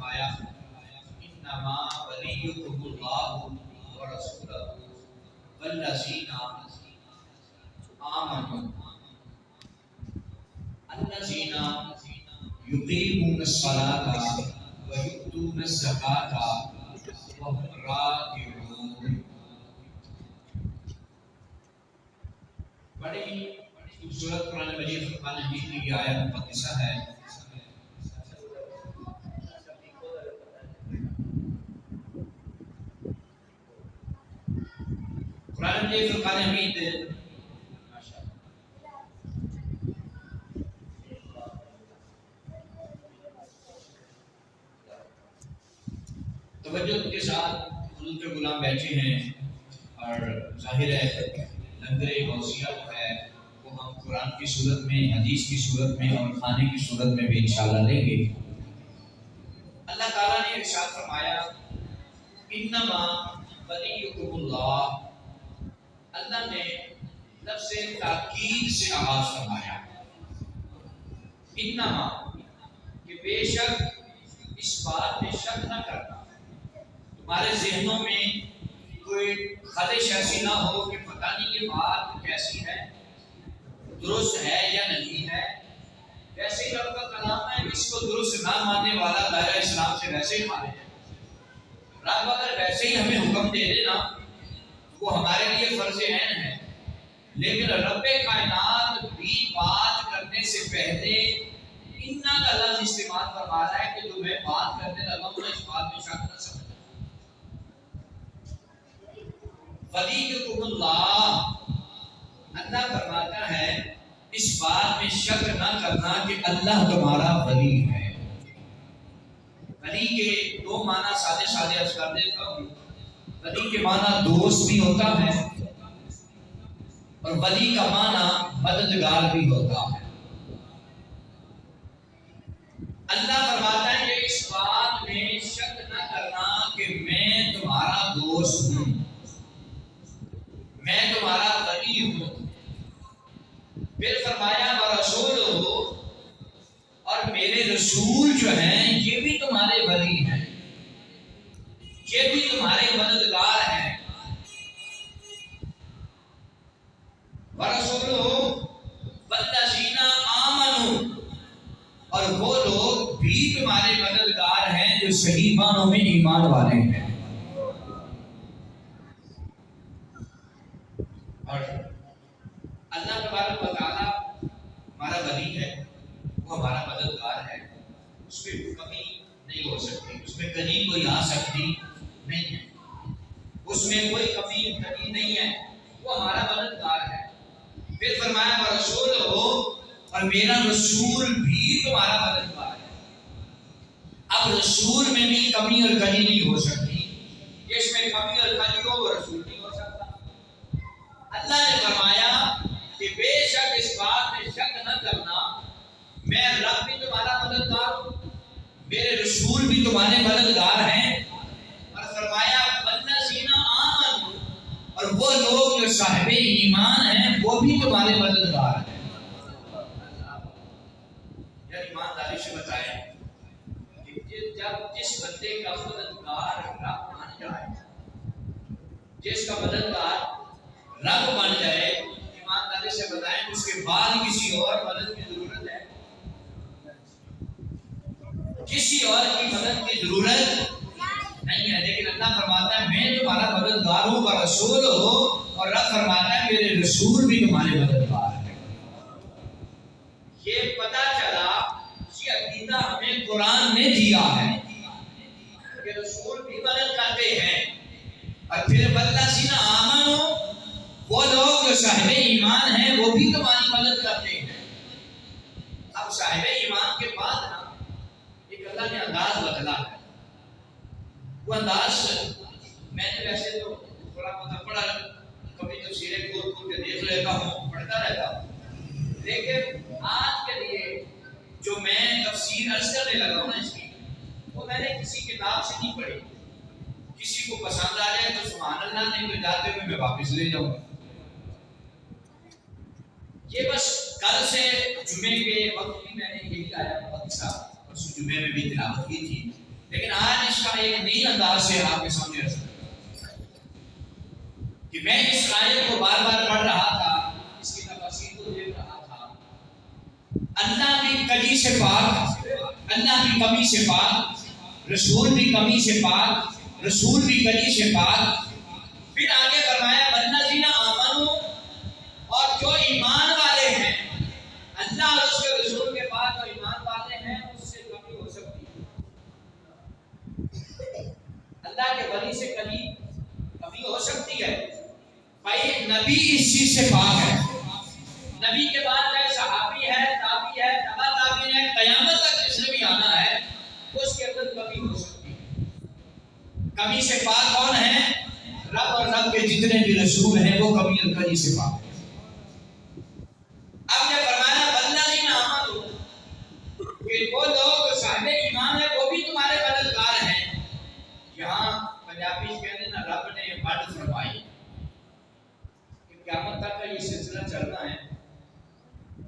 فرمایا انما ولیکم اللہ ورسولہ والذین آمنوا الذین یقیمون الصلاۃ ویؤتون الزکاۃ وهم راکعون۔ بڑی خوبصورت قرآن مجید فرقان حمید کی یہ آیت مقدسہ ہے۔ قرآن مجید فرقان حمید توجہ کے ساتھ حضور کے غلام بیٹھے ہیں اور ظاہر ہے لنگر غوثیہ جو ہے وہ ہم قرآن کی صورت میں، حدیث کی صورت میں اور کھانے کی صورت میں بھی انشاءاللہ لیں گے۔ اللہ تعالیٰ نے ارشاد فرمایا انما ولیکم اللہ، اللہ نے لفظ تاکید سے آغاز فرمایا، انما کہ بے شک اس بات میں شک نہ کرنا، تمہارے ذہنوں میں کوئی خدش ایسی نہ ہو کہ پتہ نہیں یہ بات کیسی ہے، درست ہے یا نہیں ہے۔ ویسے ہی رب کا کلام ہے، اس کو درست نہ ماننے والا دائرہ اسلام سے ویسے ہی خارج ہے۔ رب اگر ویسے ہی ہمیں حکم دے دے نا وہ ہمارے لیے فرض عین ہے، لیکن رب کائنات بھی بات کرنے سے پہلے انّا کا لفظ استعمال فرما رہا ہے کہ تمہیں بات کرنے لگا ہوں اس بات میں شک نہ سمجھ۔ ولیکم اللہ، اللہ فرماتا ہے اس بات میں شک نہ کرنا کہ اللہ تمہارا ولی ہے۔ ولی کے دو معنی سادے سادے عرض کر دیتا ہوں۔ ولی کے معنی دوست بھی ہوتا ہے اور ولی کا معنی مددگار بھی ہوتا ہے۔ اللہ فرماتا ہے کہ اس بات میں شک نہ کرنا کہ میں تمہارا دوست ہوں، میں تمہارا ولی ہوں۔ پھر فرمایا وَرَسُولُهُ، اور میرے رسول جو ہیں یہ بھی تمہارے ولی ہیں، یہ بھی تمہارے مددگار ہیں۔ وَرَسُولُهُ وَالَّذِينَ آمَنُوا، اور وہ لوگ بھی تمہارے مددگار ہیں جو صحیح معنوں میں ایمان والے ہیں۔ اور اللہ تبارک و تعالیٰ ہمارا ولی ہے، وہ ہمارا مددگار ہے، اس میں کمی نہیں ہو سکتی، اس میں کمی کوئی آ سکتی نہیں ہے، اس میں کوئی کمی نہیں ہے، وہ ہمارا مددگار ہے۔ پھر فرمایا رسول ہو، اور میرا رسول بھی تمہارا مددگار ہے۔ اب رسول میں بھی کمی اور کمی نہیں ہو سکتی، اس میں کمی اور کمی ہو وہ رسول نہیں ہو سکتا۔ اللہ نے فرمایا کہ بے شک اس بات میں شک نہ کرنا، میں رب بھی تمہارا مددگار ہوں، میرے رسول بھی تمہارے مددگار ہیں۔ اور فرمایا والذین آمنوا، اور وہ لوگ جو صاحب ایمان ہیں وہ بھی تمہارے مددگار ہیں۔ یا ایمانداری سے بتائیں کہ جب جس بندے کا مددگار رب بن جائے، جس کا مددگار رب بن جائے، ایمانداری سے بتائیں اس کے بعد کسی اور مدد کی ضرورت ہے؟ کسی اور کی مدد کی ضرورت نہیں ہے۔ لیکن اللہ فرماتا ہے میں تمہارا مددگار ہوں اور رسول ہو، اور رب فرماتا ہے میرے رسول بھی تمہارے مددگار ہیں۔ یہ پتہ چلا، یہ عقیدہ ہمیں قرآن نے دیا ہے کہ رسول بھی مدد کرتے ہیں۔ اور پھر والذین آمنوا، وہ لوگ جو صاحب ایمان ہیں وہ بھی تمہاری مدد کرتے ہیں۔ اب صاحب ایمان کے بعد نا ایک اللہ نے انداز بدلا ہے، وہ انداز میں نے ویسے تو تھوڑا بہت پڑھا، کبھی تفسیریں کھول کھول کے دیکھ لیتا ہوں، پڑھتا رہتا ہوں، لیکن آج کے لیے جو میں تفسیر عرض کرنے لگا ہوں نا اس کی، وہ میں نے کسی کتاب سے نہیں پڑھی۔ کسی کو پسند آ جائے تو سبحان اللہ، نہیں تو جاتے ہوئے میں واپس لے جاؤں۔ یہ بس کل سے جمعے کے وقت بھی میں نے یہی آیا بہت سا، اس جمعے میں بھی تلاوت کی تھی، لیکن ایک نئی انداز سے آپ کے سامنے رکھ کہ میں اس آیت کو بار بار پڑھ رہا تھا، اس کی تفسیر کو دیکھ رہا تھا. اللہ بھی کمی سے پاک، اللہ بھی کمی سے پاک، رسول بھی کمی سے پاک، رسول بھی کمی سے پاک. پھر آگے فرمایا والذین آمنوا، اور جو ایمان والے ہیں اللہ اور اس کے رسول کے بعد جو ایمان والے ہیں اس سے کمی ہو سکتی ہے. اللہ کے ولی سے کمی ہو سکتی ہے. بھائی نبی اس چیز سے پاک ہے. نبی کے بعد چاہے صحابی ہے، تابعی ہے، تبع تابعی ہے، قیامت تک جس نے بھی آنا ہے اس کے اندر کمی ہو سکتی ہے. کمی سے پاک کون ہے؟ رب اور رب کے جتنے بھی رسول ہیں وہ کمی اور کمی سے پاک ہے. اب نے فرمایا والذین آمنوا کہ وہ لوگ صاحب ایمان ہے وہ بھی تمہارے مددگار ہیں. یہاں پنجابی کہتے ہیں نا رب نے مدد فرمائی کہ قیامت تک کا یہ سلسلہ چلنا ہے.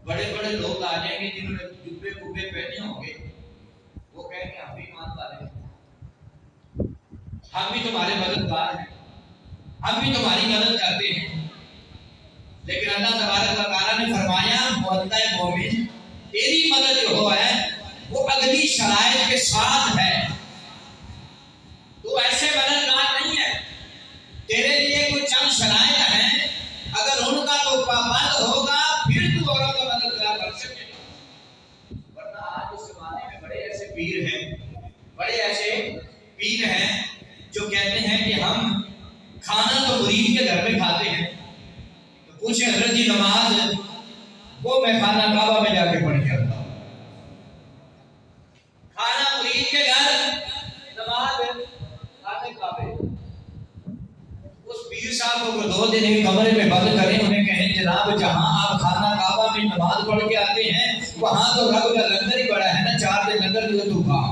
بڑے بڑے لوگ آ جائیں گے جنہوں نے جبے کبے پہنے ہوں گے، وہ کہیں گے ہم بھی ایمان والے ہیں، ہم بھی تمہارے مددگار ہیں، ہم بھی تمہاری مدد کرتے ہیں. لیکن اللہ تبارک و تعالیٰ نے فرمایا معطا مومن تیری مدد جو ہو ہے وہ اگلی شرائط کے ساتھ ہے. تو ایسے مددگار نہیں ہے. تیرے لیے کچھ چند شرائط ہیں، اگر ان کا تو پابند ہوگا پھر تو اوروں کا مددگار بن سکے گا. ورنہ آج اس زمانے میں بڑے ایسے پیر ہیں جو کہتے ہیں کہ ہم کھانا تو مرید کے گھر میں کھاتے ہیں. تو پوچھے حضرت جی نماز وہ میں خانہ کعبہ میں جا کے پڑھ کے آتا ہوں. کھانا مرید کے گھر، نماز خانہ کعبے. اس پیر صاحب کو 2 دن ایک کمرے میں بند کریں، انہیں کہیں جناب جہاں آپ خانہ کعبہ میں نماز پڑھ کے آتے ہیں وہاں تو رب کا لنگر ہی بڑا ہے نا، 4 دن لنگر جو تو کھا.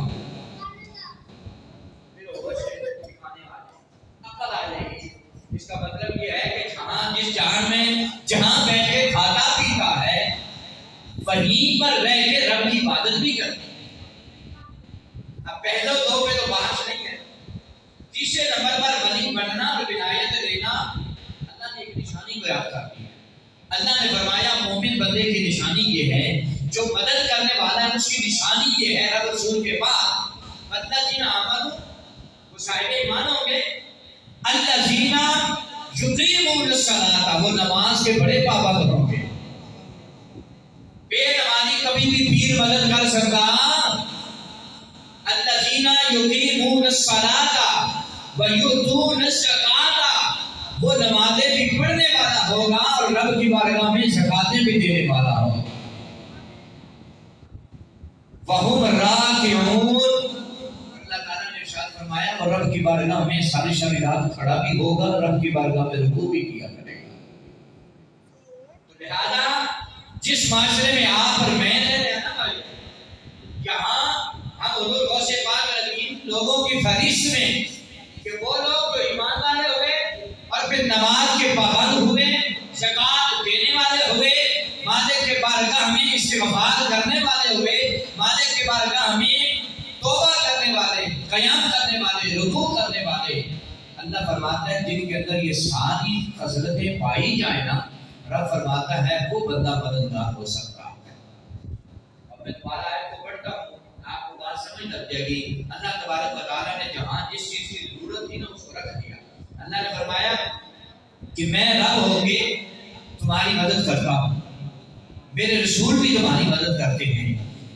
اس کا مطلب یہ ہے کہ جس جہان میں جہاں بیٹھ کے کھاتا پیتا ہے وہیں پر رہ کے رب کی عبادت بھی کرتی ہے. اب پہلے 2 پہ تو بحث نہیں ہے. تیسرے نمبر پر ولی بننا اور ولایت لینا اللہ نے ایک نشانی بیان کر دی ہے. اللہ نے فرمایا مومن بندے کی نشانی یہ ہے، جو مدد کرنے والا ہے اس کی نشانی یہ ہے رب رسول کے بعد والذین آمنوا، وہ صاحب ایمان ہوں گے، الذین یقیمون الصلاۃ، وہ نماز کے بڑے پابند ہوں گے. بے نمازی کبھی بھی پیر مدد کر سکتا. الذین یقیمون الصلاۃ ویؤتون الزکاۃ، وہ نمازیں بھی پڑھنے والا ہوگا اور رب کی بارگاہ میں زکاتیں بھی دینے والا ہوگا. وہم راکعون، اور رب کی بارگاہ میں ساری رات کھڑا بھی ہوگا، رب کی بارگاہ میں رکوع بھی کیا کرے گا. تو لہذا جس معاشرے میں آپ اور میں رہ رہے ہیں نا بھائی، یہاں ہم حضور غوث پاک علیہ لوگوں کی فہرست میں کہ وہ لوگ جو ایمان والے ہوئے اور پھر نماز کے پابند ہوئے، زکات دینے والے ہوئے، مالک کے بارگاہ میں استغفار کرنے والے ہوئے، مالک کے بارگاہ میں توبہ کرنے والے، قیام کرنے والے، رکوع کرنے والے. اللہ فرماتا ہے جن کے اندر یہ ساری خصلتیں پائی جائیں نا، رب فرماتا ہے وہ بندہ مددگار ہو سکتا ہے. اب میں دوبارہ آیت کو پڑھتا ہوں، آپ کو بات سمجھ لگ جائے گی. اللہ تبارک و تعالیٰ نے جہاں جس چیز کی ضرورت تھی نا اس کو رکھ دیا. اللہ نے فرمایا کہ میں رب ہو کے تمہاری مدد کرتا ہوں، میرے رسول بھی تمہاری مدد کرتے ہیں،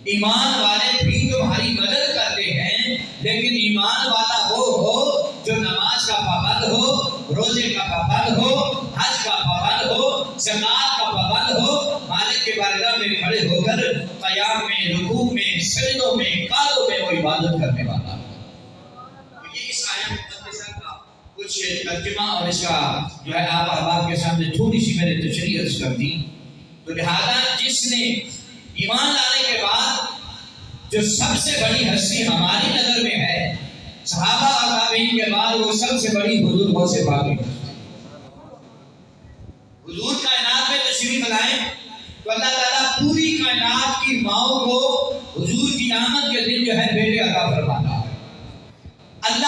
ایمان والے بھی تمہاری مدد کرتے ہیں. لیکن ایمان والا وہ ہو جو نماز کا پابند ہو، روزے کا پابند ہو، حج کا پابند ہو، زکات کا پابند ہو، مالک کے بارگاہ میں کھڑے ہو کر قیام میں، رکوع میں، سجدوں میں، قیاموں میں وہ عبادت کرنے والا ہو. یہ اس آیت مقدسہ کا کچھ ترجمہ اور اس کا جو ہے آپ احباب کے سامنے تھوڑی سی میں نے تشریح عرض کر دی. تو لہذا جس نے ایمان لانے کے بعد جو سب سے بڑی ہستی ہماری نظر میں ہے، صحابہ اور تابعین کے بعد وہ سب سے بڑی حضور غوث پاک ہے. حضور کائنات میں تشریف لائیں تو اللہ تعالیٰ پوری کائنات کی ماؤں کو حضور کی آمد کے دن جو ہے بیٹے عطا فرماتا ہے. اللہ